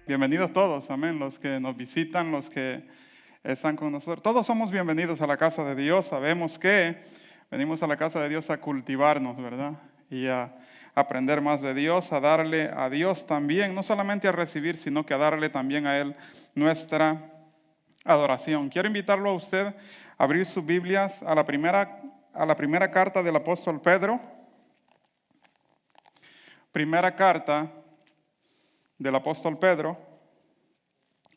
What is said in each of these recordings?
Bienvenidos todos, amén, los que nos visitan, los que están con nosotros. Todos somos bienvenidos a la casa de Dios. Sabemos que venimos a la casa de Dios a cultivarnos, ¿verdad? Y a aprender más de Dios, a darle a Dios también, no solamente a recibir, sino que a darle también a Él nuestra adoración. Quiero invitarlo a usted a abrir sus Biblias a la primera carta del apóstol Pedro. Primera carta del apóstol Pedro,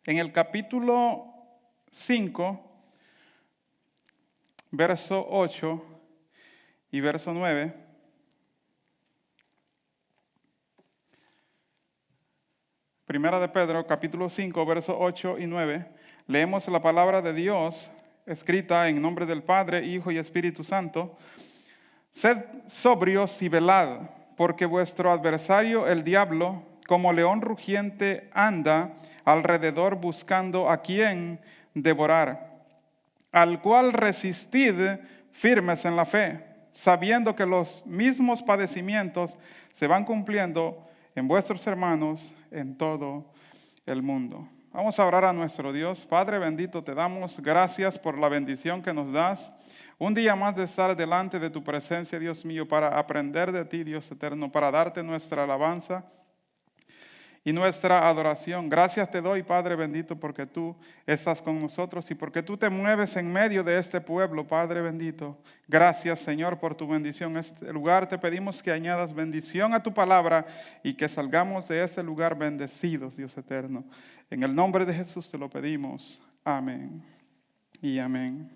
en el capítulo 5, verso 8 y verso 9. Primera de Pedro, capítulo 5, verso 8 y 9. Leemos la palabra de Dios escrita en nombre del Padre, Hijo y Espíritu Santo. Sed sobrios y velad, porque vuestro adversario, el diablo, como león rugiente, anda alrededor buscando a quien devorar, al cual resistid firmes en la fe, sabiendo que los mismos padecimientos se van cumpliendo en vuestros hermanos en todo el mundo. Vamos a orar a nuestro Dios. Padre bendito, te damos gracias por la bendición que nos das. Un día más de estar delante de tu presencia, Dios mío, para aprender de ti, Dios eterno, para darte nuestra alabanza y nuestra adoración. Gracias te doy, Padre bendito, porque tú estás con nosotros y porque tú te mueves en medio de este pueblo, Padre bendito. Gracias, Señor, por tu bendición. En este lugar te pedimos que añadas bendición a tu palabra y que salgamos de ese lugar bendecidos, Dios eterno. En el nombre de Jesús te lo pedimos. Amén y amén.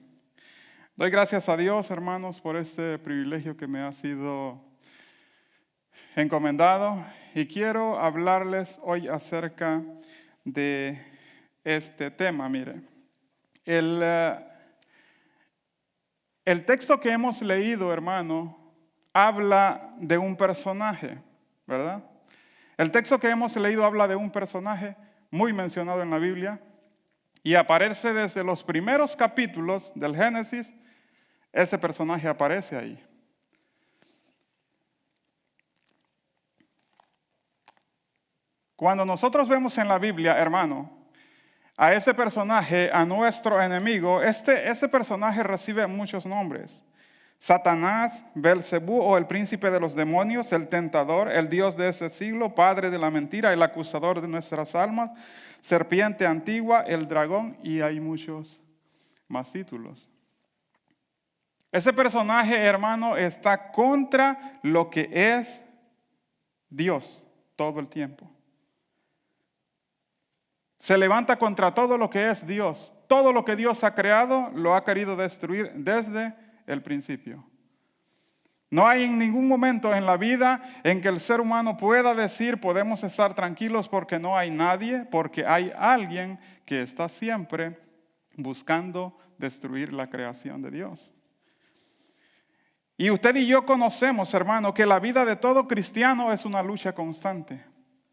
Doy gracias a Dios, hermanos, por este privilegio que me ha sido encomendado, y quiero hablarles hoy acerca de este tema. Mire, el texto que hemos leído, hermano, habla de un personaje, ¿verdad? El texto que hemos leído habla de un personaje muy mencionado en la Biblia y aparece desde los primeros capítulos del Génesis. Ese personaje aparece ahí. Cuando nosotros vemos en la Biblia, hermano, a ese personaje, a nuestro enemigo, ese personaje recibe muchos nombres. Satanás, Belcebú o el príncipe de los demonios, el tentador, el Dios de ese siglo, padre de la mentira, el acusador de nuestras almas, serpiente antigua, el dragón, y hay muchos más títulos. Ese personaje, hermano, está contra lo que es Dios todo el tiempo. Se levanta contra todo lo que es Dios. Todo lo que Dios ha creado lo ha querido destruir desde el principio. No hay en ningún momento en la vida en que el ser humano pueda decir podemos estar tranquilos porque no hay nadie, porque hay alguien que está siempre buscando destruir la creación de Dios. Y usted y yo conocemos, hermano, que la vida de todo cristiano es una lucha constante.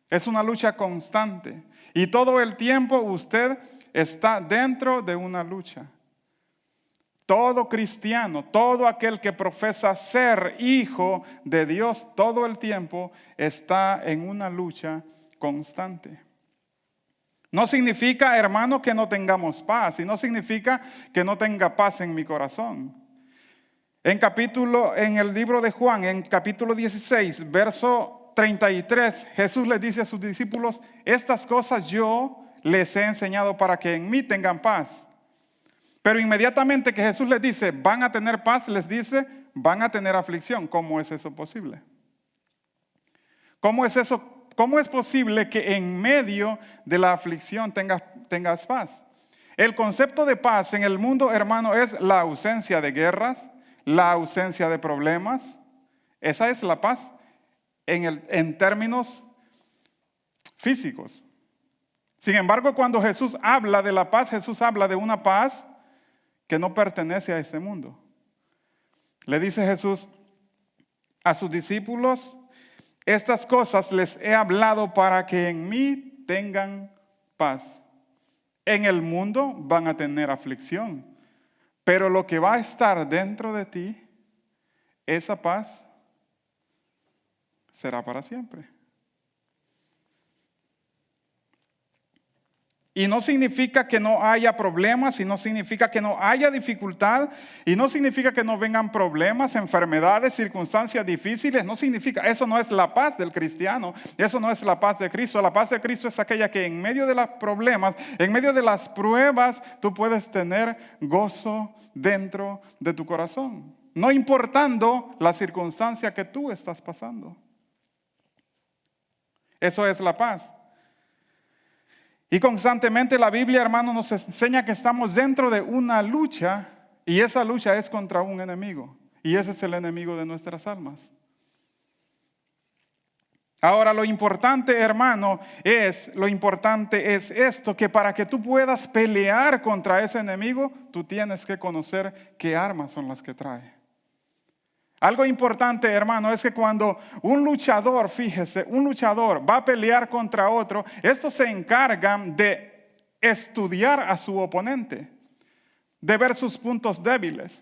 Es una lucha constante. Y todo el tiempo usted está dentro de una lucha. Todo cristiano, todo aquel que profesa ser hijo de Dios, todo el tiempo está en una lucha constante. No significa, hermano, que no tengamos paz. Y no significa que no tenga paz en mi corazón. En el libro de Juan, en capítulo 16, verso 33, Jesús les dice a sus discípulos, estas cosas yo les he enseñado para que en mí tengan paz. Pero inmediatamente que Jesús les dice, van a tener paz, les dice, van a tener aflicción. ¿Cómo es eso posible? ¿Cómo es eso? ¿Cómo es posible que en medio de la aflicción tengas paz? El concepto de paz en el mundo, hermano, es la ausencia de guerras, la ausencia de problemas. Esa es la paz en términos físicos. Sin embargo, cuando Jesús habla de la paz, Jesús habla de una paz que no pertenece a este mundo. Le dice Jesús a sus discípulos, estas cosas les he hablado para que en mí tengan paz. En el mundo van a tener aflicción, pero lo que va a estar dentro de ti, esa paz, será para siempre. Y no significa que no haya problemas, y no significa que no haya dificultad, y no significa que no vengan problemas, enfermedades, circunstancias difíciles. No significa, eso no es la paz del cristiano, eso no es la paz de Cristo. La paz de Cristo es aquella que en medio de los problemas, en medio de las pruebas, tú puedes tener gozo dentro de tu corazón, no importando la circunstancia que tú estás pasando. Eso es la paz. Y constantemente la Biblia, hermano, nos enseña que estamos dentro de una lucha, y esa lucha es contra un enemigo. Y ese es el enemigo de nuestras almas. Ahora, lo importante, hermano, es esto, que para que tú puedas pelear contra ese enemigo, tú tienes que conocer qué armas son las que trae. Algo importante, hermano, es que cuando un luchador, fíjese, un luchador va a pelear contra otro, estos se encargan de estudiar a su oponente, de ver sus puntos débiles,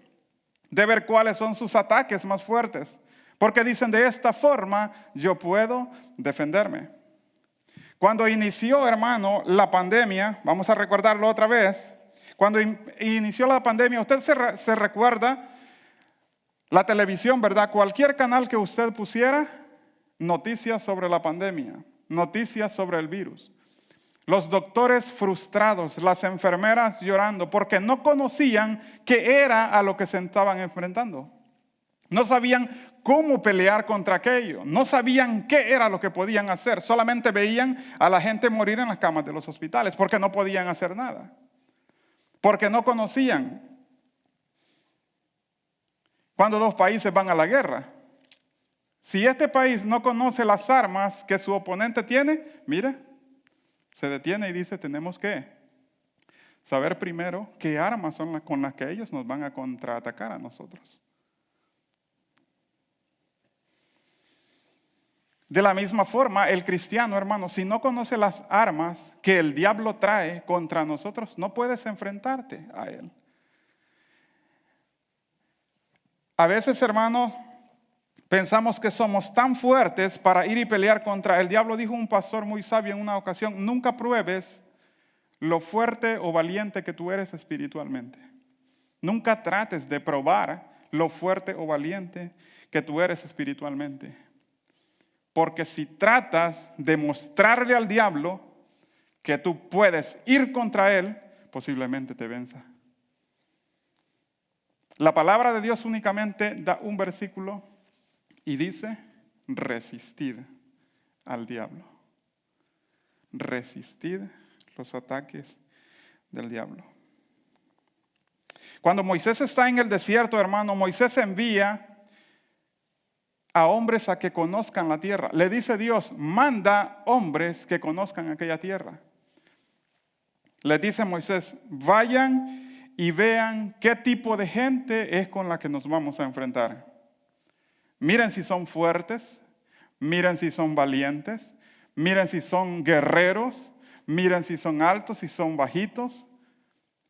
de ver cuáles son sus ataques más fuertes, porque dicen, de esta forma yo puedo defenderme. Cuando inició, hermano, la pandemia, vamos a recordarlo otra vez, cuando inició la pandemia, usted se recuerda. La televisión, ¿verdad? Cualquier canal que usted pusiera, noticias sobre la pandemia, noticias sobre el virus. Los doctores frustrados, las enfermeras llorando, porque no conocían qué era a lo que se estaban enfrentando. No sabían cómo pelear contra aquello, no sabían qué era lo que podían hacer. Solamente veían a la gente morir en las camas de los hospitales, porque no podían hacer nada, porque no conocían. Cuando dos países van a la guerra, si este país no conoce las armas que su oponente tiene, mire, se detiene y dice, tenemos que saber primero qué armas son con las que ellos nos van a contraatacar a nosotros. De la misma forma, el cristiano, hermano, si no conoce las armas que el diablo trae contra nosotros, no puedes enfrentarte a él. A veces, hermanos, pensamos que somos tan fuertes para ir y pelear contra el diablo. Dijo un pastor muy sabio en una ocasión, nunca pruebes lo fuerte o valiente que tú eres espiritualmente. Nunca trates de probar lo fuerte o valiente que tú eres espiritualmente. Porque si tratas de mostrarle al diablo que tú puedes ir contra él, posiblemente te venza. La palabra de Dios únicamente da un versículo y dice, resistid al diablo. Resistid los ataques del diablo. Cuando Moisés está en el desierto, hermano, Moisés envía a hombres a que conozcan la tierra. Le dice Dios, manda hombres que conozcan aquella tierra. Le dice Moisés, vayan y vean qué tipo de gente es con la que nos vamos a enfrentar. Miren si son fuertes, miren si son valientes, miren si son guerreros, miren si son altos, si son bajitos.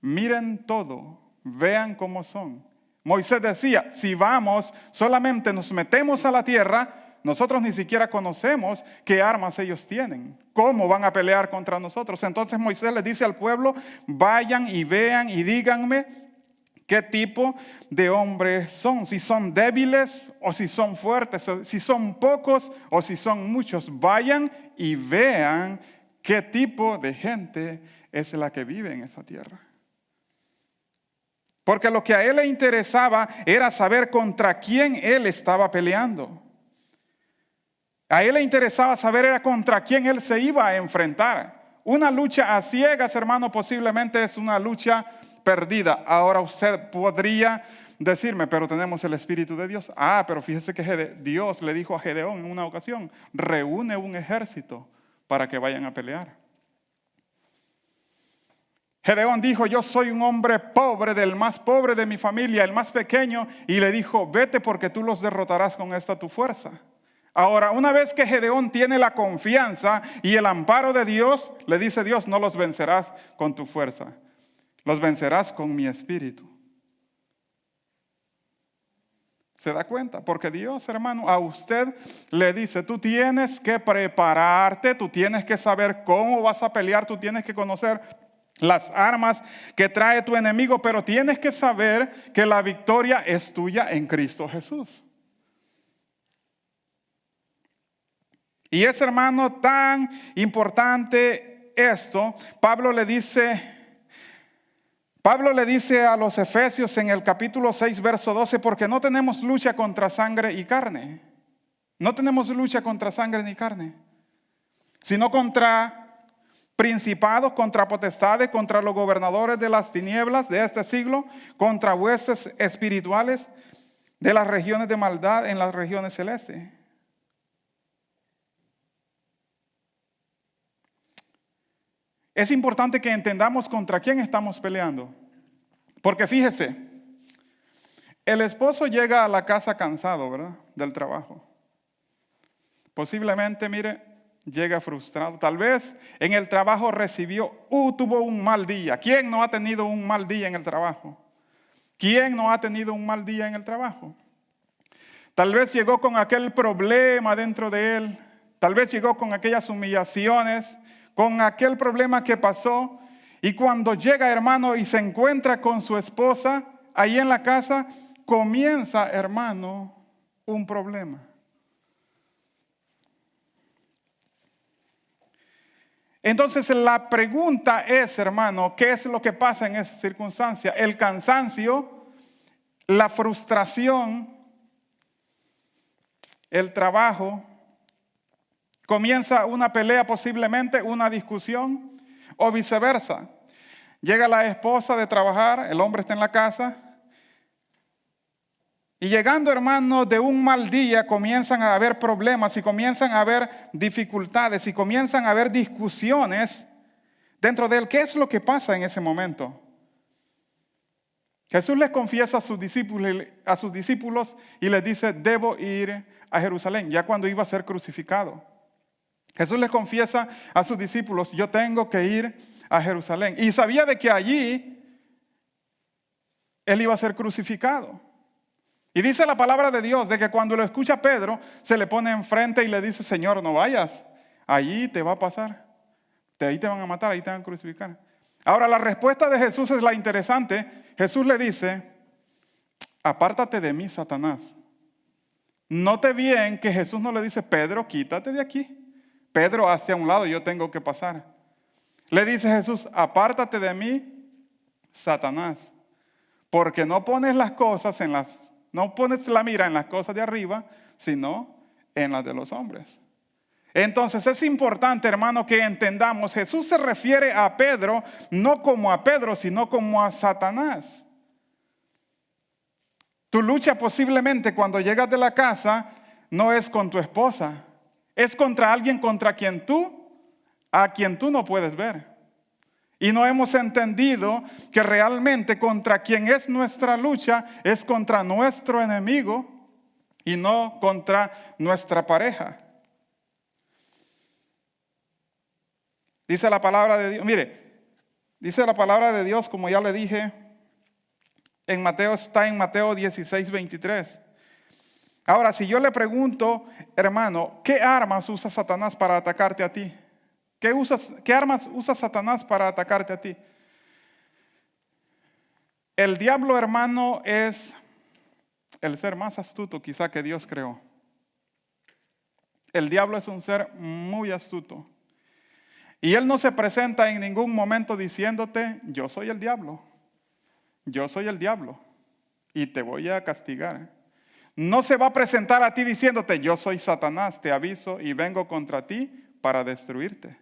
Miren todo, vean cómo son. Moisés decía, si vamos, solamente nos metemos a la tierra, nosotros ni siquiera conocemos qué armas ellos tienen, cómo van a pelear contra nosotros. Entonces Moisés les dice al pueblo, vayan y vean y díganme qué tipo de hombres son, si son débiles o si son fuertes, si son pocos o si son muchos. Vayan y vean qué tipo de gente es la que vive en esa tierra. Porque lo que a él le interesaba era saber contra quién él estaba peleando. A él le interesaba saber era contra quién él se iba a enfrentar. Una lucha a ciegas, hermano, posiblemente es una lucha perdida. Ahora usted podría decirme, pero tenemos el Espíritu de Dios. Pero fíjese que Dios le dijo a Gedeón en una ocasión, reúne un ejército para que vayan a pelear. Gedeón dijo, yo soy un hombre pobre, del más pobre de mi familia, el más pequeño, y le dijo, vete porque tú los derrotarás con esta tu fuerza. Ahora, una vez que Gedeón tiene la confianza y el amparo de Dios, le dice Dios, no los vencerás con tu fuerza, los vencerás con mi espíritu. ¿Se da cuenta? Porque Dios, hermano, a usted le dice, tú tienes que prepararte, tú tienes que saber cómo vas a pelear, tú tienes que conocer las armas que trae tu enemigo, pero tienes que saber que la victoria es tuya en Cristo Jesús. Y es, hermano, tan importante esto. Pablo le dice a los Efesios en el capítulo 6, verso 12, porque no tenemos lucha contra sangre y carne. No tenemos lucha contra sangre ni carne, sino contra principados, contra potestades, contra los gobernadores de las tinieblas de este siglo, contra huestes espirituales de las regiones de maldad en las regiones celestes. Es importante que entendamos contra quién estamos peleando. Porque fíjese, el esposo llega a la casa cansado, ¿verdad? Del trabajo. Posiblemente, mire, llega frustrado. Tal vez en el trabajo tuvo un mal día. ¿Quién no ha tenido un mal día en el trabajo? ¿Quién no ha tenido un mal día en el trabajo? Tal vez llegó con aquel problema dentro de él. Tal vez llegó con aquellas humillaciones, con aquel problema que pasó. Y cuando llega, hermano, y se encuentra con su esposa ahí en la casa, comienza, hermano, un problema. Entonces la pregunta es, hermano, ¿qué es lo que pasa en esa circunstancia? El cansancio, la frustración, el trabajo. Comienza una pelea, posiblemente una discusión, o viceversa. Llega la esposa de trabajar, el hombre está en la casa. Y llegando, hermano, de un mal día, comienzan a haber problemas y comienzan a haber dificultades y comienzan a haber discusiones dentro de él. ¿Qué es lo que pasa en ese momento? Jesús les confiesa a sus discípulos y les dice, debo ir a Jerusalén, ya cuando iba a ser crucificado. Jesús les confiesa a sus discípulos, yo tengo que ir a Jerusalén. Y sabía de que allí él iba a ser crucificado. Y dice la palabra de Dios de que cuando lo escucha Pedro, se le pone enfrente y le dice, Señor, no vayas, allí te va a pasar. Ahí te van a matar, ahí te van a crucificar. Ahora, la respuesta de Jesús es la interesante. Jesús le dice, apártate de mí, Satanás. Note bien que Jesús no le dice, Pedro, quítate de aquí. Pedro, hacia un lado, yo tengo que pasar. Le dice Jesús, apártate de mí, Satanás, porque no pones no pones la mira en las cosas de arriba, sino en las de los hombres. Entonces es importante, hermano, que entendamos, Jesús se refiere a Pedro, no como a Pedro, sino como a Satanás. Tu lucha posiblemente cuando llegas de la casa no es con tu esposa, es contra alguien a quien tú no puedes ver. Y no hemos entendido que realmente contra quien es nuestra lucha es contra nuestro enemigo y no contra nuestra pareja. Dice la palabra de Dios, mire, dice la palabra de Dios, como ya le dije, está en Mateo 16, 23. Ahora, si yo le pregunto, hermano, ¿qué armas usa Satanás para atacarte a ti? ¿Qué armas usa Satanás para atacarte a ti? El diablo, hermano, es el ser más astuto quizá que Dios creó. El diablo es un ser muy astuto. Y él no se presenta en ningún momento diciéndote, yo soy el diablo. Yo soy el diablo y te voy a castigar. No se va a presentar a ti diciéndote, yo soy Satanás, te aviso y vengo contra ti para destruirte.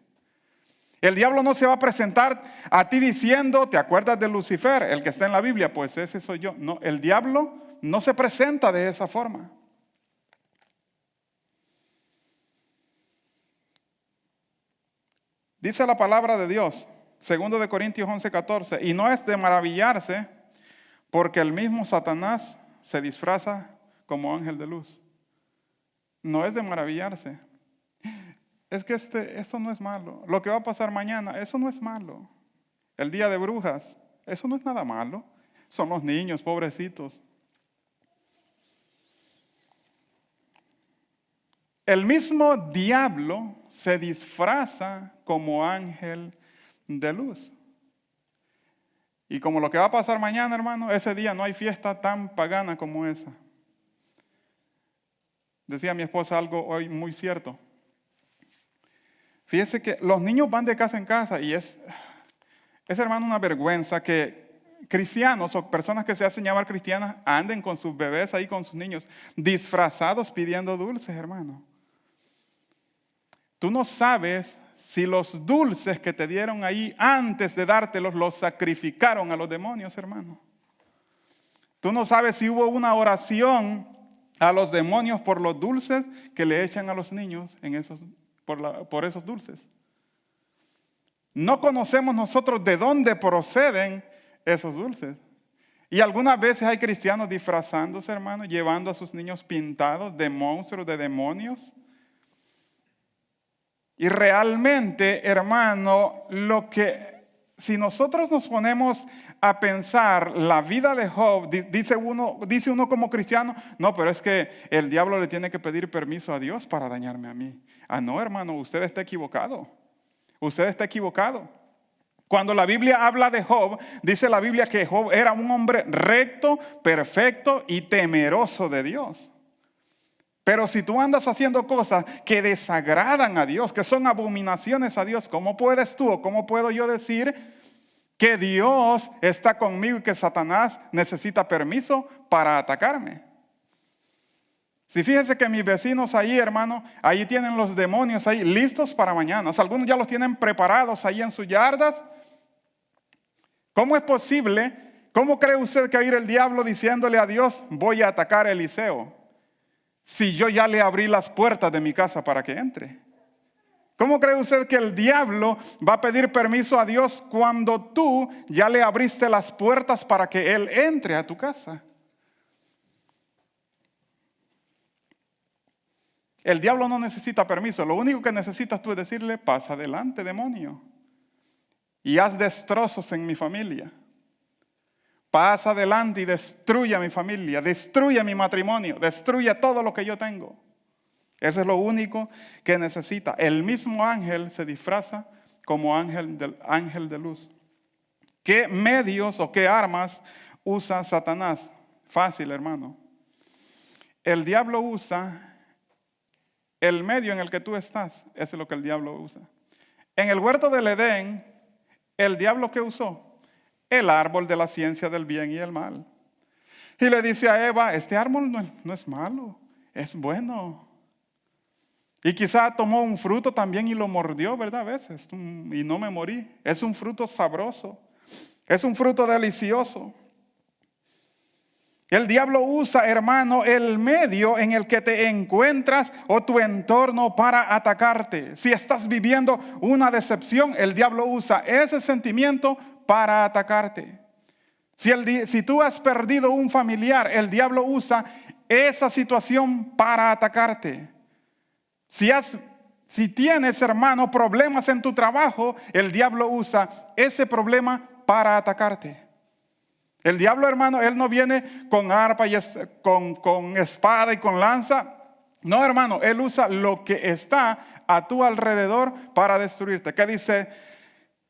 El diablo no se va a presentar a ti diciendo, ¿te acuerdas de Lucifer, el que está en la Biblia? Pues ese soy yo. No, el diablo no se presenta de esa forma. Dice la palabra de Dios, 2 de Corintios 11, 14, y no es de maravillarse porque el mismo Satanás se disfraza como ángel de luz. No es de maravillarse. Es que esto no es malo. Lo que va a pasar mañana, eso no es malo. El día de brujas, eso no es nada malo. Son los niños, pobrecitos. El mismo diablo se disfraza como ángel de luz. Y como lo que va a pasar mañana, hermano, ese día no hay fiesta tan pagana como esa. Decía mi esposa algo hoy muy cierto. Fíjese que los niños van de casa en casa y es hermano, una vergüenza que cristianos o personas que se hacen llamar cristianas anden con sus bebés ahí, con sus niños, disfrazados pidiendo dulces, hermano. Tú no sabes si los dulces que te dieron ahí antes de dártelos los sacrificaron a los demonios, hermano. Tú no sabes si hubo una oración a los demonios por los dulces que le echan a los niños por esos dulces. No conocemos nosotros de dónde proceden esos dulces. Y algunas veces hay cristianos disfrazándose, hermano, llevando a sus niños pintados de monstruos, de demonios. Y realmente, hermano, si nosotros nos ponemos a pensar la vida de Job, dice uno como cristiano, no, pero es que el diablo le tiene que pedir permiso a Dios para dañarme a mí. Ah, no, hermano, usted está equivocado. Usted está equivocado. Cuando la Biblia habla de Job, dice la Biblia que Job era un hombre recto, perfecto y temeroso de Dios. Pero si tú andas haciendo cosas que desagradan a Dios, que son abominaciones a Dios, ¿cómo puedes tú o cómo puedo yo decir que Dios está conmigo y que Satanás necesita permiso para atacarme? Si fíjese que mis vecinos ahí, hermano, ahí tienen los demonios ahí listos para mañana. O sea, algunos ya los tienen preparados ahí en sus yardas. ¿Cómo es posible? ¿Cómo cree usted que va a ir el diablo diciéndole a Dios, voy a atacar a Eliseo? Si yo ya le abrí las puertas de mi casa para que entre. ¿Cómo cree usted que el diablo va a pedir permiso a Dios cuando tú ya le abriste las puertas para que él entre a tu casa? El diablo no necesita permiso. Lo único que necesitas tú es decirle, pasa adelante, demonio. Y haz destrozos en mi familia. Pasa adelante y destruye a mi familia, destruye mi matrimonio, destruye todo lo que yo tengo. Eso es lo único que necesita. El mismo ángel se disfraza como ángel de luz. ¿Qué medios o qué armas usa Satanás? Fácil, hermano. El diablo usa el medio en el que tú estás. Eso es lo que el diablo usa. En el huerto del Edén, el diablo ¿qué usó? El árbol de la ciencia del bien y el mal. Y le dice a Eva, este árbol no es malo, es bueno. Y quizá tomó un fruto también y lo mordió, ¿verdad? A veces, y no me morí. Es un fruto sabroso, es un fruto delicioso. El diablo usa, hermano, el medio en el que te encuentras o tu entorno para atacarte. Si estás viviendo una decepción, el diablo usa ese sentimiento para atacarte. Si tú has perdido un familiar, el diablo usa esa situación para atacarte. Si tienes, hermano, problemas en tu trabajo, el diablo usa ese problema para atacarte. El diablo, hermano, él no viene con arpa y con espada y con lanza. No, hermano, él usa lo que está a tu alrededor para destruirte. ¿Qué dice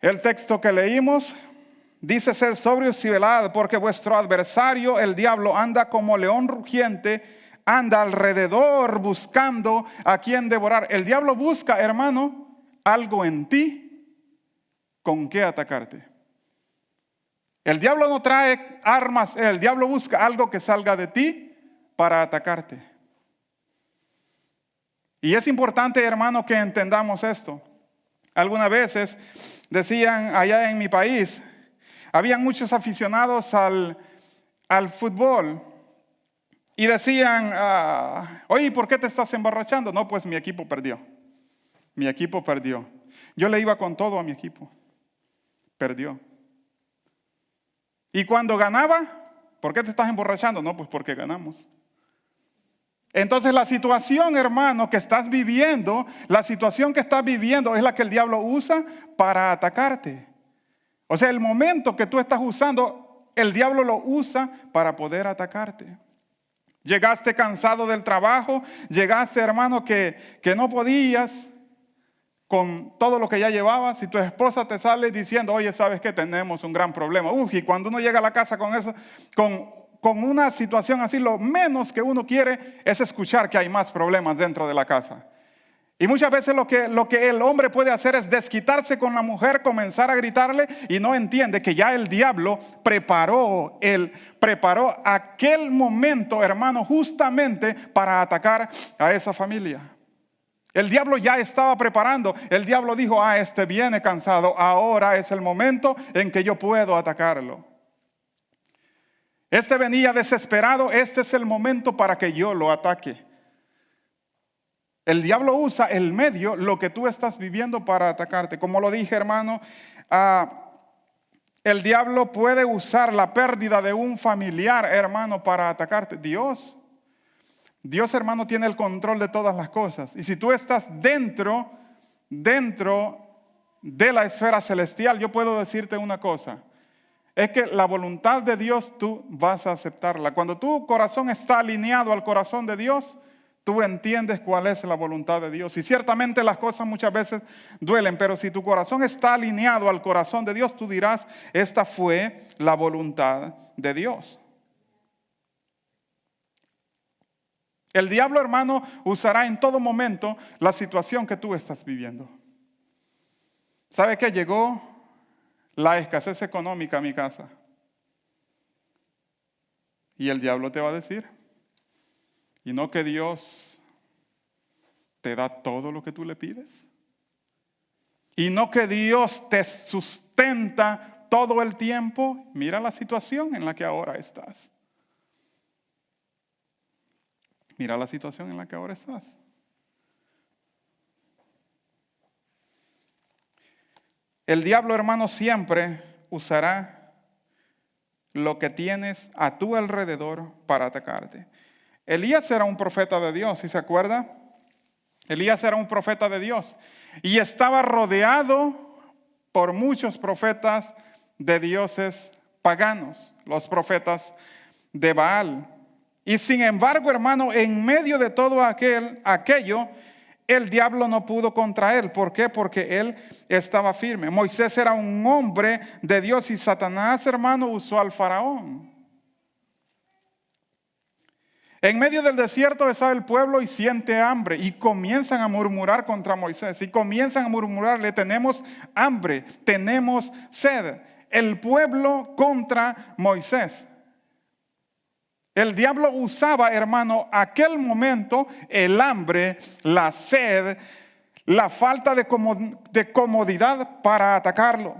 el texto que leímos? Dice, sed sobrios y velad, porque vuestro adversario, el diablo, anda como león rugiente, anda alrededor buscando a quien devorar. El diablo busca, hermano, algo en ti con qué atacarte. El diablo no trae armas, el diablo busca algo que salga de ti para atacarte. Y es importante, hermano, que entendamos esto. Algunas veces decían allá en mi país, habían muchos aficionados al fútbol y decían, oye, ¿por qué te estás emborrachando? No, pues mi equipo perdió. Mi equipo perdió. Yo le iba con todo a mi equipo. Perdió. Y cuando ganaba, ¿por qué te estás emborrachando? No, pues porque ganamos. Entonces la situación, hermano, que estás viviendo, la situación que estás viviendo es la que el diablo usa para atacarte. O sea, el momento que tú estás usando, el diablo lo usa para poder atacarte. Llegaste cansado del trabajo, llegaste, hermano, que no podías con todo lo que ya llevabas, y tu esposa te sale diciendo, oye, ¿sabes qué? Tenemos un gran problema. Y cuando uno llega a la casa con eso, con una situación así, lo menos que uno quiere es escuchar que hay más problemas dentro de la casa. Y muchas veces lo que el hombre puede hacer es desquitarse con la mujer, comenzar a gritarle, y no entiende que ya el diablo preparó aquel momento, hermano, justamente para atacar a esa familia. El diablo ya estaba preparando. El diablo dijo, este viene cansado, ahora es el momento en que yo puedo atacarlo. Este venía desesperado, este es el momento para que yo lo ataque. El diablo usa el medio, lo que tú estás viviendo, para atacarte. Como lo dije, hermano, el diablo puede usar la pérdida de un familiar, hermano, para atacarte. Dios, hermano, tiene el control de todas las cosas. Y si tú estás dentro de la esfera celestial, yo puedo decirte una cosa. Es que la voluntad de Dios tú vas a aceptarla. Cuando tu corazón está alineado al corazón de Dios, tú entiendes cuál es la voluntad de Dios. Y ciertamente las cosas muchas veces duelen, pero si tu corazón está alineado al corazón de Dios, tú dirás, esta fue la voluntad de Dios. El diablo, hermano, usará en todo momento la situación que tú estás viviendo. ¿Sabe qué? Llegó la escasez económica a mi casa. Y el diablo te va a decir, ¿y no que Dios te da todo lo que tú le pides? ¿Y no que Dios te sustenta todo el tiempo? Mira la situación en la que ahora estás. Mira la situación en la que ahora estás. El diablo, hermano, siempre usará lo que tienes a tu alrededor para atacarte. Elías era un profeta de Dios, ¿sí se acuerda? Elías era un profeta de Dios y estaba rodeado por muchos profetas de dioses paganos, los profetas de Baal. Y sin embargo, hermano, en medio de todo aquello, el diablo no pudo contra él. ¿Por qué? Porque él estaba firme. Moisés era un hombre de Dios y Satanás, hermano, usó al faraón. En medio del desierto está el pueblo y siente hambre y comienzan a murmurar contra Moisés y comienzan a murmurarle, tenemos hambre, tenemos sed. El pueblo contra Moisés. El diablo usaba, hermano, aquel momento, el hambre, la sed, la falta de comodidad para atacarlo.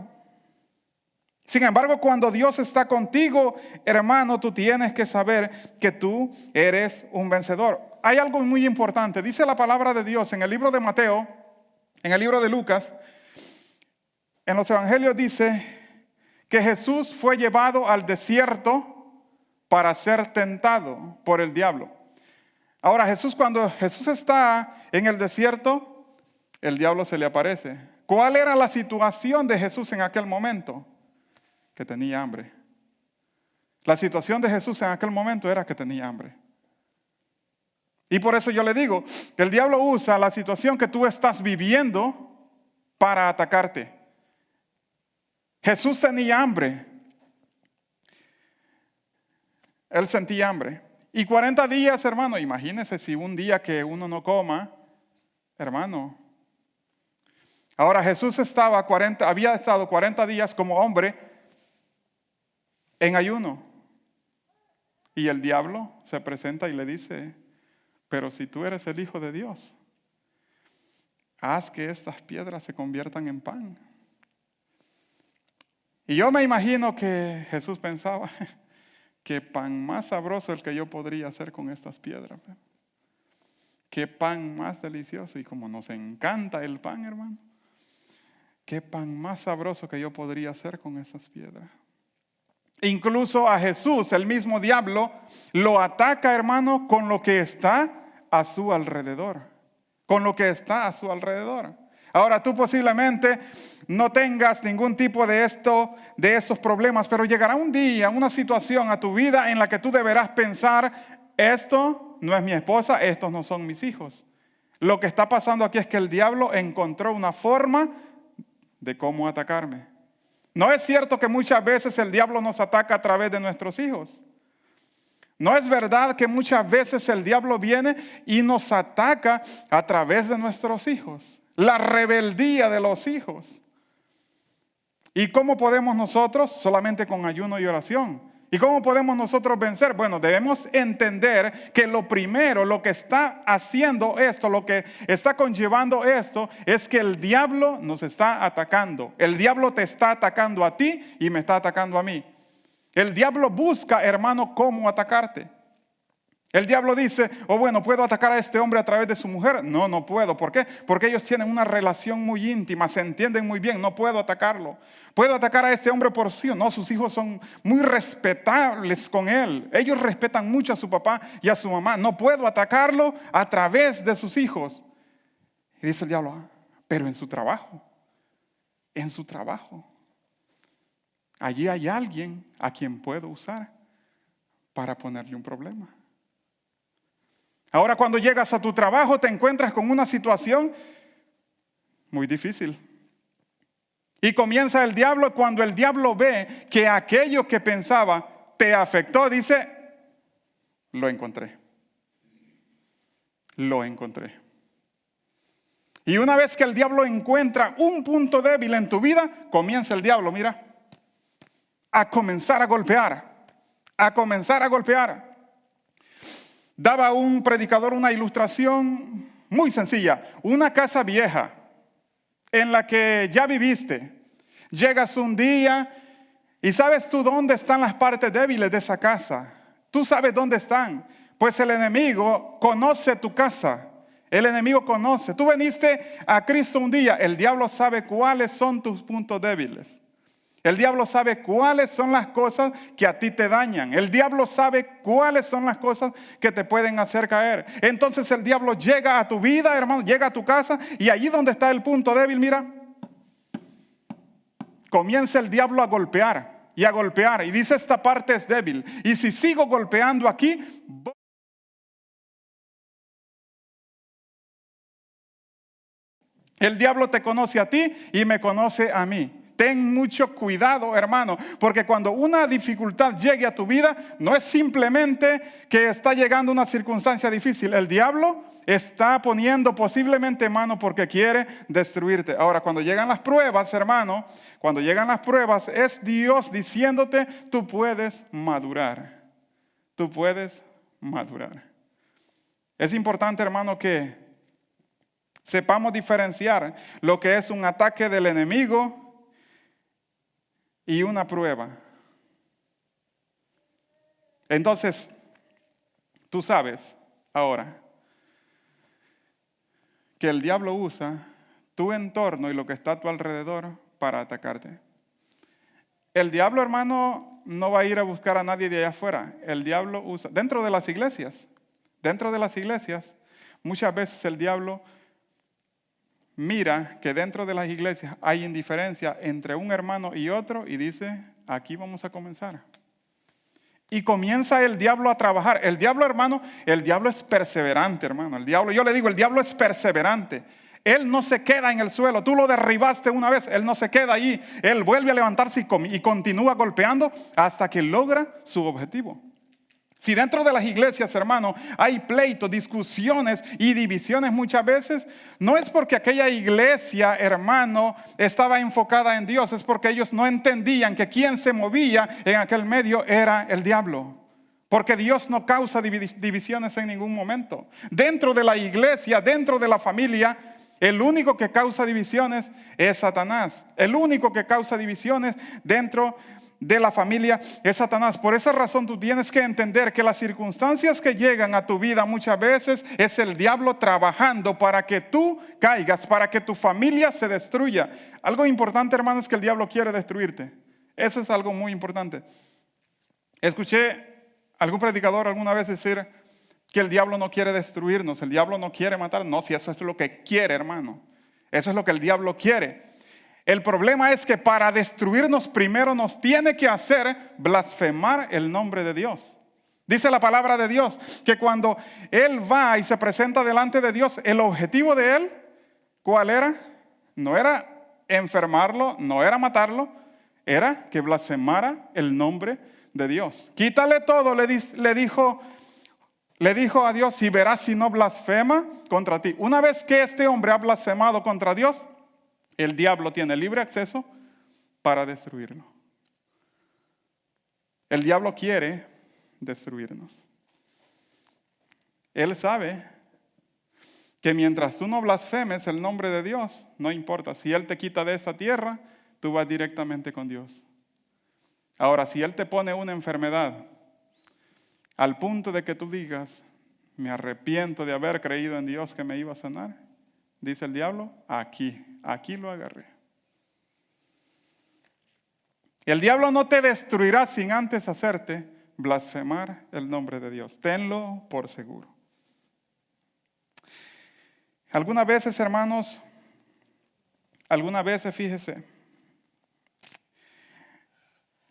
Sin embargo, cuando Dios está contigo, hermano, tú tienes que saber que tú eres un vencedor. Hay algo muy importante. Dice la palabra de Dios en el libro de Mateo, en el libro de Lucas, en los evangelios dice que Jesús fue llevado al desierto para ser tentado por el diablo. Ahora, cuando Jesús está en el desierto, el diablo se le aparece. ¿Cuál era la situación de Jesús en aquel momento? Que tenía hambre. La situación de Jesús en aquel momento era que tenía hambre. Y por eso yo le digo, que el diablo usa la situación que tú estás viviendo para atacarte. Jesús tenía hambre. Él sentía hambre. Y 40 días, hermano, imagínese si un día que uno no coma, hermano. Ahora Jesús había estado 40 días como hombre en ayuno. Y el diablo se presenta y le dice, pero si tú eres el Hijo de Dios, haz que estas piedras se conviertan en pan. Y yo me imagino que Jesús pensaba, qué pan más sabroso el que yo podría hacer con estas piedras. Qué pan más delicioso. Y como nos encanta el pan, hermano, qué pan más sabroso que yo podría hacer con esas piedras. Incluso a Jesús, el mismo diablo, lo ataca, hermano, con lo que está a su alrededor. Con lo que está a su alrededor. Ahora tú posiblemente no tengas ningún tipo de esos problemas, pero llegará un día, una situación a tu vida en la que tú deberás pensar esto no es mi esposa, estos no son mis hijos. Lo que está pasando aquí es que el diablo encontró una forma de cómo atacarme. No es cierto que muchas veces el diablo nos ataca a través de nuestros hijos. No es verdad que muchas veces el diablo viene y nos ataca a través de nuestros hijos. La rebeldía de los hijos. ¿Y cómo podemos nosotros? Solamente con ayuno y oración. ¿Y cómo podemos nosotros vencer? Bueno, debemos entender que lo primero, lo que está haciendo esto, lo que está conllevando esto, es que el diablo nos está atacando. El diablo te está atacando a ti y me está atacando a mí. El diablo busca, hermano, cómo atacarte. El diablo dice, bueno, ¿puedo atacar a este hombre a través de su mujer? No, no puedo. ¿Por qué? Porque ellos tienen una relación muy íntima, se entienden muy bien, no puedo atacarlo. ¿Puedo atacar a este hombre por sí o no? Sus hijos son muy respetables con él. Ellos respetan mucho a su papá y a su mamá. No puedo atacarlo a través de sus hijos. Y dice el diablo, pero en su trabajo, allí hay alguien a quien puedo usar para ponerle un problema. Ahora cuando llegas a tu trabajo te encuentras con una situación muy difícil. Y comienza el diablo, cuando el diablo ve que aquello que pensaba te afectó, dice, lo encontré. Y una vez que el diablo encuentra un punto débil en tu vida, comienza el diablo, mira, a comenzar a golpear. Daba un predicador una ilustración muy sencilla. Una casa vieja en la que ya viviste. Llegas un día y sabes tú dónde están las partes débiles de esa casa. Tú sabes dónde están. Pues el enemigo conoce tu casa. El enemigo conoce. Tú viniste a Cristo un día. El diablo sabe cuáles son tus puntos débiles. El diablo sabe cuáles son las cosas que a ti te dañan. El diablo sabe cuáles son las cosas que te pueden hacer caer. Entonces el diablo llega a tu vida, hermano, llega a tu casa y allí donde está el punto débil, mira, comienza el diablo a golpear y a golpear. Y dice, esta parte es débil. Y si sigo golpeando aquí, el diablo te conoce a ti y me conoce a mí. Ten mucho cuidado, hermano, porque cuando una dificultad llegue a tu vida, no es simplemente que está llegando una circunstancia difícil. El diablo está poniendo posiblemente mano porque quiere destruirte. Ahora, cuando llegan las pruebas, hermano, cuando llegan las pruebas, es Dios diciéndote, tú puedes madurar. Tú puedes madurar. Es importante, hermano, que sepamos diferenciar lo que es un ataque del enemigo y una prueba. Entonces, tú sabes ahora que el diablo usa tu entorno y lo que está a tu alrededor para atacarte. El diablo, hermano, no va a ir a buscar a nadie de allá afuera. El diablo usa, dentro de las iglesias, muchas veces el diablo mira que dentro de las iglesias hay indiferencia entre un hermano y otro y dice, aquí vamos a comenzar. Y comienza el diablo a trabajar. El diablo, hermano, el diablo es perseverante, hermano. El diablo es perseverante. Él no se queda en el suelo. Tú lo derribaste una vez, él no se queda allí. Él vuelve a levantarse y continúa golpeando hasta que logra su objetivo. Si dentro de las iglesias, hermano, hay pleitos, discusiones y divisiones muchas veces, no es porque aquella iglesia, hermano, estaba enfocada en Dios, es porque ellos no entendían que quien se movía en aquel medio era el diablo. Porque Dios no causa divisiones en ningún momento. Dentro de la iglesia, dentro de la familia, el único que causa divisiones es Satanás. El único que causa divisiones dentro de la familia es Satanás. Por esa razón tú tienes que entender que las circunstancias que llegan a tu vida muchas veces es el diablo trabajando para que tú caigas, para que tu familia se destruya. Algo importante, hermano, es que el diablo quiere destruirte. Eso es algo muy importante. Escuché a algún predicador alguna vez decir que el diablo no quiere destruirnos, el diablo no quiere matarnos. No, si eso es lo que quiere, hermano. Eso es lo que el diablo quiere. El problema es que para destruirnos primero nos tiene que hacer blasfemar el nombre de Dios. Dice la palabra de Dios que cuando él va y se presenta delante de Dios, el objetivo de él, ¿cuál era? No era enfermarlo, no era matarlo, era que blasfemara el nombre de Dios. Quítale todo, le dijo a Dios, y verás si no blasfema contra ti. Una vez que este hombre ha blasfemado contra Dios, el diablo tiene libre acceso para destruirlo. El diablo quiere destruirnos. Él sabe que mientras tú no blasfemes el nombre de Dios, no importa. Si Él te quita de esa tierra, tú vas directamente con Dios. Ahora, si Él te pone una enfermedad al punto de que tú digas, me arrepiento de haber creído en Dios que me iba a sanar, dice el diablo, aquí lo agarré. El diablo no te destruirá sin antes hacerte blasfemar el nombre de Dios. Tenlo por seguro. Algunas veces, hermanos, fíjese,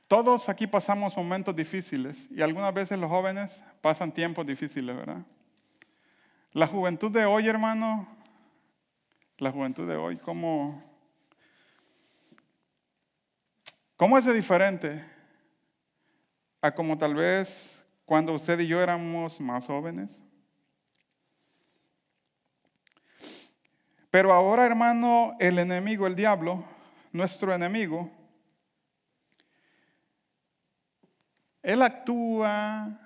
todos aquí pasamos momentos difíciles y algunas veces los jóvenes pasan tiempos difíciles, ¿verdad? La juventud de hoy, hermano, ¿cómo es de diferente a como tal vez cuando usted y yo éramos más jóvenes? Pero ahora, hermano, el enemigo, el diablo, nuestro enemigo, él actúa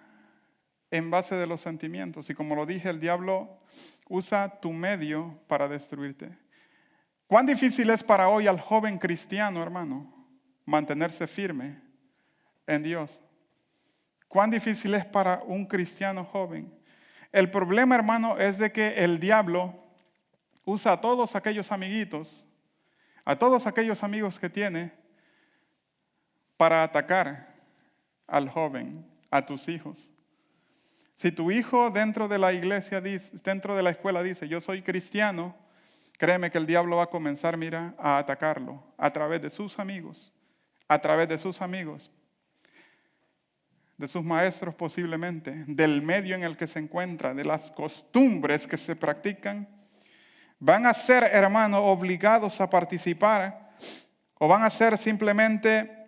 en base de los sentimientos. Y como lo dije, el diablo usa tu medio para destruirte. ¿Cuán difícil es para hoy al joven cristiano, hermano, mantenerse firme en Dios? ¿Cuán difícil es para un cristiano joven? El problema, hermano, es de que el diablo usa a todos aquellos amiguitos, a todos aquellos amigos que tiene, para atacar al joven, a tus hijos. Si tu hijo dentro de la iglesia, dentro de la escuela dice, yo soy cristiano, créeme que el diablo va a comenzar, a atacarlo a través de sus amigos, de sus maestros posiblemente, del medio en el que se encuentra, de las costumbres que se practican. Van a ser, hermano, obligados a participar o van a ser simplemente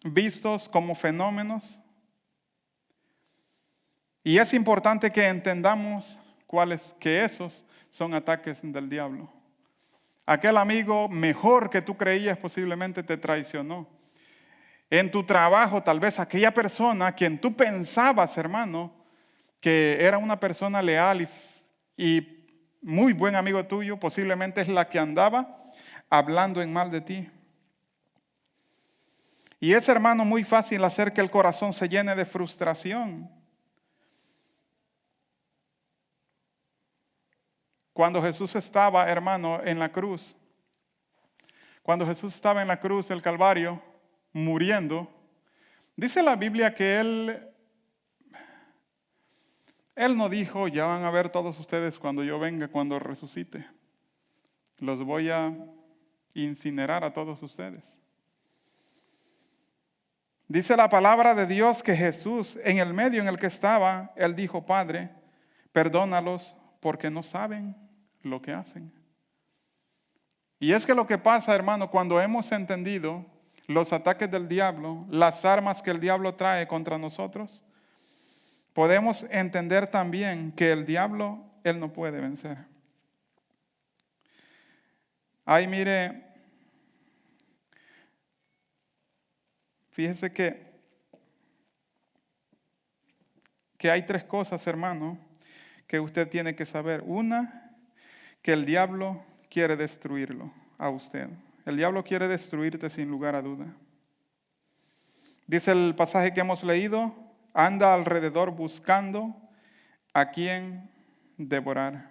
vistos como fenómenos. Y es importante que entendamos que esos son ataques del diablo. Aquel amigo mejor que tú creías posiblemente te traicionó. En tu trabajo, tal vez aquella persona a quien tú pensabas, hermano, que era una persona leal y muy buen amigo tuyo, posiblemente es la que andaba hablando en mal de ti. Y es, hermano, muy fácil hacer que el corazón se llene de frustración. Cuando Jesús estaba, hermano, en la cruz, del Calvario, muriendo, dice la Biblia que Él no dijo, ya van a ver todos ustedes cuando yo venga, cuando resucite. Los voy a incinerar a todos ustedes. Dice la palabra de Dios que Jesús, en el medio en el que estaba, Él dijo, Padre, perdónalos porque no saben lo que hacen. Y es que lo que pasa, hermano, cuando hemos entendido los ataques del diablo, las armas que el diablo trae contra nosotros, podemos entender también que el diablo, él no puede vencer. Ay, mire, fíjese que hay tres cosas, hermano, que usted tiene que saber. Una, que el diablo quiere destruirlo a usted. El diablo quiere destruirte sin lugar a duda. Dice el pasaje que hemos leído, anda alrededor buscando a quien devorar.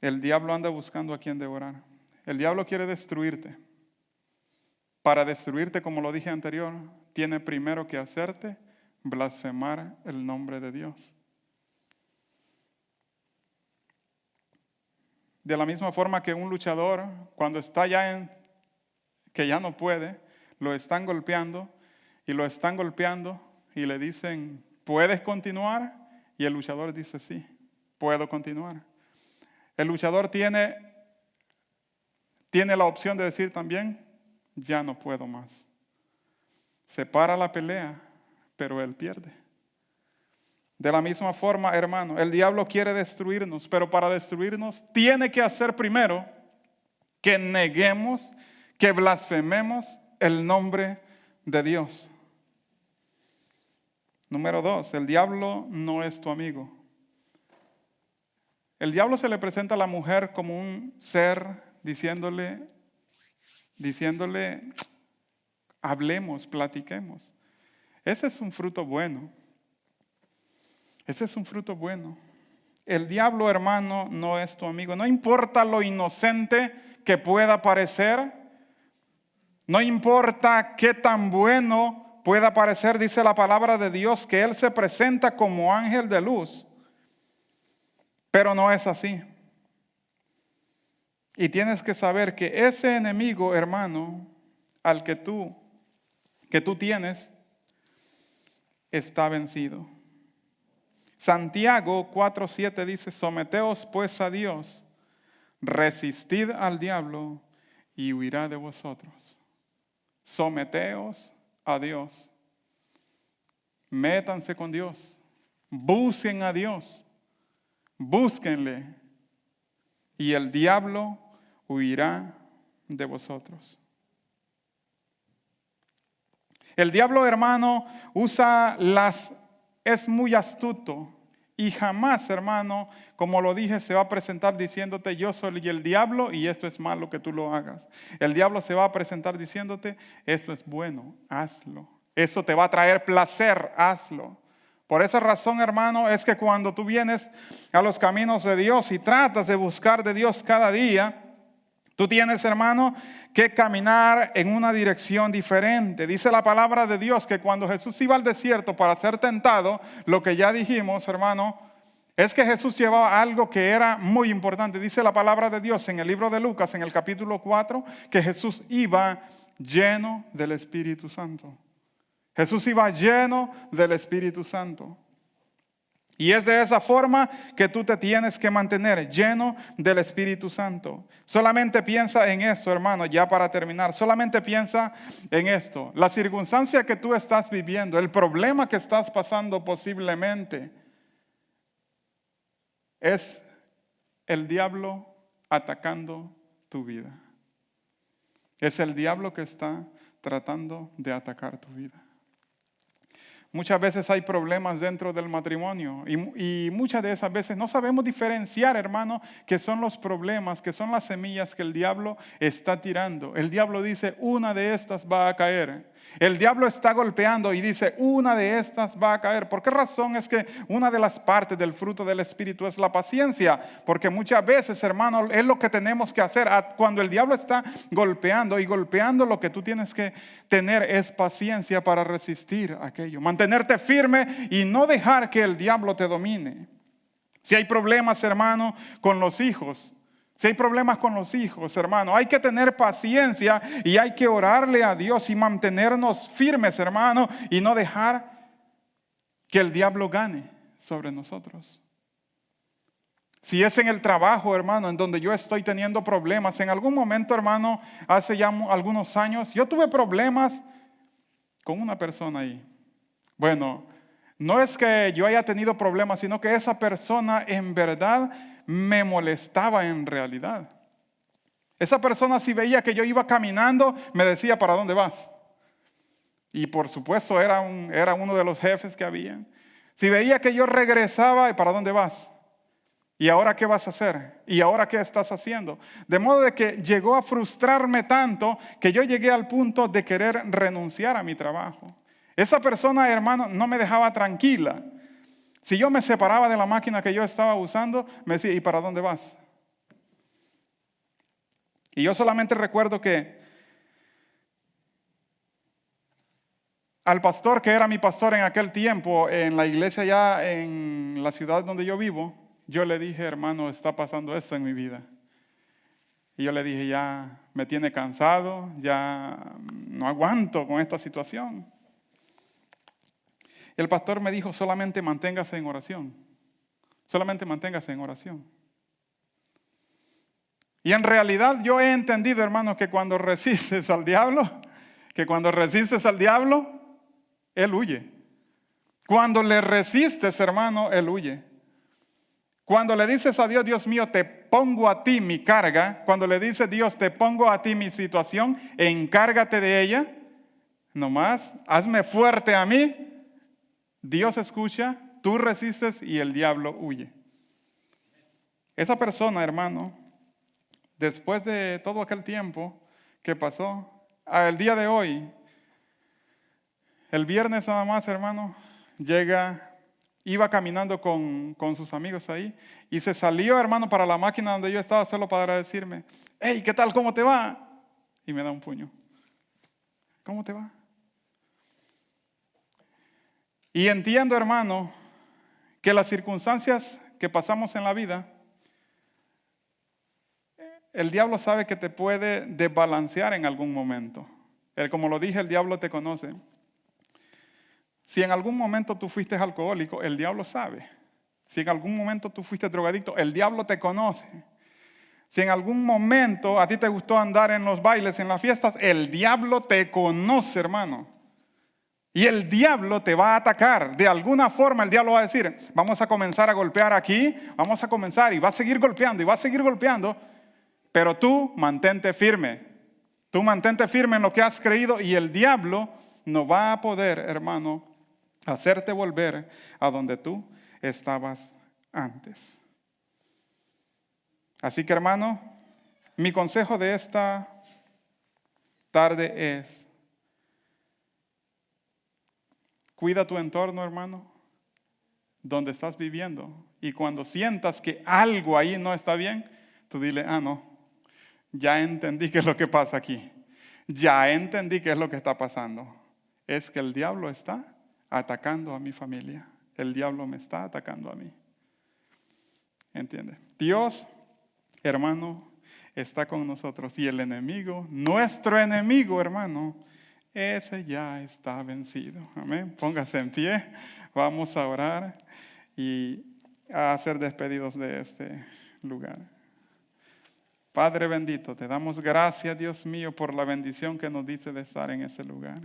El diablo anda buscando a quien devorar. El diablo quiere destruirte. Para destruirte, como lo dije anterior, tiene primero que hacerte blasfemar el nombre de Dios. De la misma forma que un luchador, cuando está que ya no puede, lo están golpeando y lo están golpeando y le dicen, ¿puedes continuar? Y el luchador dice, sí, puedo continuar. El luchador tiene la opción de decir también, ya no puedo más. Se para la pelea, pero él pierde. De la misma forma, hermano, el diablo quiere destruirnos, pero para destruirnos tiene que hacer primero que neguemos, que blasfememos el nombre de Dios. Número 2, el diablo no es tu amigo. El diablo se le presenta a la mujer como un ser diciéndole, hablemos, platiquemos. Ese es un fruto bueno. Ese es un fruto bueno. El diablo, hermano, no es tu amigo. No importa lo inocente que pueda parecer. No importa qué tan bueno pueda parecer, dice la palabra de Dios, que Él se presenta como ángel de luz. Pero no es así. Y tienes que saber que ese enemigo, hermano, al que tú tienes, está vencido. Santiago 4:7 dice, someteos pues a Dios, resistid al diablo y huirá de vosotros. Someteos a Dios. Métanse con Dios. Busquen a Dios. Búsquenle. Y el diablo huirá de vosotros. El diablo, hermano, es muy astuto y jamás, hermano, como lo dije, se va a presentar diciéndote yo soy el diablo y esto es malo que tú lo hagas. El diablo se va a presentar diciéndote esto es bueno, hazlo. Eso te va a traer placer, hazlo. Por esa razón, hermano, es que cuando tú vienes a los caminos de Dios y tratas de buscar de Dios cada día, tú tienes, hermano, que caminar en una dirección diferente. Dice la palabra de Dios que cuando Jesús iba al desierto para ser tentado, lo que ya dijimos, hermano, es que Jesús llevaba algo que era muy importante. Dice la palabra de Dios en el libro de Lucas, en el capítulo 4, que Jesús iba lleno del Espíritu Santo. Jesús iba lleno del Espíritu Santo. Y es de esa forma que tú te tienes que mantener lleno del Espíritu Santo. Solamente piensa en eso, hermano, ya para terminar. Solamente piensa en esto. La circunstancia que tú estás viviendo, el problema que estás pasando posiblemente, es el diablo atacando tu vida. Es el diablo que está tratando de atacar tu vida. Muchas veces hay problemas dentro del matrimonio y muchas de esas veces no sabemos diferenciar, hermano, qué son los problemas, qué son las semillas que el diablo está tirando. El diablo dice, una de estas va a caer. El diablo está golpeando y dice, una de estas va a caer. ¿Por qué razón es que una de las partes del fruto del Espíritu es la paciencia? Porque muchas veces, hermano, es lo que tenemos que hacer. Cuando el diablo está golpeando y golpeando, lo que tú tienes que tener es paciencia para resistir aquello. Mantenerte firme y no dejar que el diablo te domine. Si hay problemas, hermano, con los hijos, hermano, hay que tener paciencia y hay que orarle a Dios y mantenernos firmes, hermano, y no dejar que el diablo gane sobre nosotros. Si es en el trabajo, hermano, en donde yo estoy teniendo problemas, en algún momento, hermano, hace ya algunos años, yo tuve problemas con una persona ahí. Bueno, no es que yo haya tenido problemas, sino que esa persona en verdad me molestaba en realidad. Esa persona, si veía que yo iba caminando, me decía, ¿para dónde vas? Y por supuesto era uno de los jefes que había. Si veía que yo regresaba, ¿y para dónde vas? ¿Y ahora qué vas a hacer? ¿Y ahora qué estás haciendo? De modo de que llegó a frustrarme tanto que yo llegué al punto de querer renunciar a mi trabajo. Esa persona, hermano, no me dejaba tranquila. Si yo me separaba de la máquina que yo estaba usando, me decía, ¿y para dónde vas? Y yo solamente recuerdo que al pastor, que era mi pastor en aquel tiempo, en la iglesia ya en la ciudad donde yo vivo, yo le dije, hermano, está pasando esto en mi vida. Y yo le dije, ya me tiene cansado, ya no aguanto con esta situación. El pastor me dijo, solamente manténgase en oración. Solamente manténgase en oración. Y en realidad yo he entendido, hermanos, que cuando resistes al diablo, él huye. Cuando le resistes, hermano, él huye. Cuando le dices a Dios, Dios mío, te pongo a ti mi carga, cuando le dice Dios, te pongo a ti mi situación, encárgate de ella, nomás, hazme fuerte a mí, Dios escucha, tú resistes y el diablo huye. Esa persona, hermano, después de todo aquel tiempo que pasó, al día de hoy, el viernes nada más, hermano, iba caminando con sus amigos ahí y se salió, hermano, para la máquina donde yo estaba solo para decirme, hey, ¿qué tal? ¿Cómo te va? Y me da un puño. ¿Cómo te va? Y entiendo, hermano, que las circunstancias que pasamos en la vida, el diablo sabe que te puede desbalancear en algún momento. Como lo dije, el diablo te conoce. Si en algún momento tú fuiste alcohólico, el diablo sabe. Si en algún momento tú fuiste drogadicto, el diablo te conoce. Si en algún momento a ti te gustó andar en los bailes, en las fiestas, el diablo te conoce, hermano. Y el diablo te va a atacar. De alguna forma el diablo va a decir, vamos a comenzar a golpear aquí, vamos a comenzar y va a seguir golpeando y va a seguir golpeando. Pero tú mantente firme. Tú mantente firme en lo que has creído y el diablo no va a poder, hermano, hacerte volver a donde tú estabas antes. Así que, hermano, mi consejo de esta tarde es, cuida tu entorno, hermano, donde estás viviendo. Y cuando sientas que algo ahí no está bien, tú dile, no, ya entendí qué es lo que pasa aquí. Ya entendí qué es lo que está pasando. Es que el diablo está atacando a mi familia. El diablo me está atacando a mí. ¿Entiendes? Dios, hermano, está con nosotros. Y el enemigo, nuestro enemigo, hermano, ese ya está vencido. Amén. Póngase en pie. Vamos a orar y a ser despedidos de este lugar. Padre bendito, te damos gracias, Dios mío, por la bendición que nos dice de estar en ese lugar.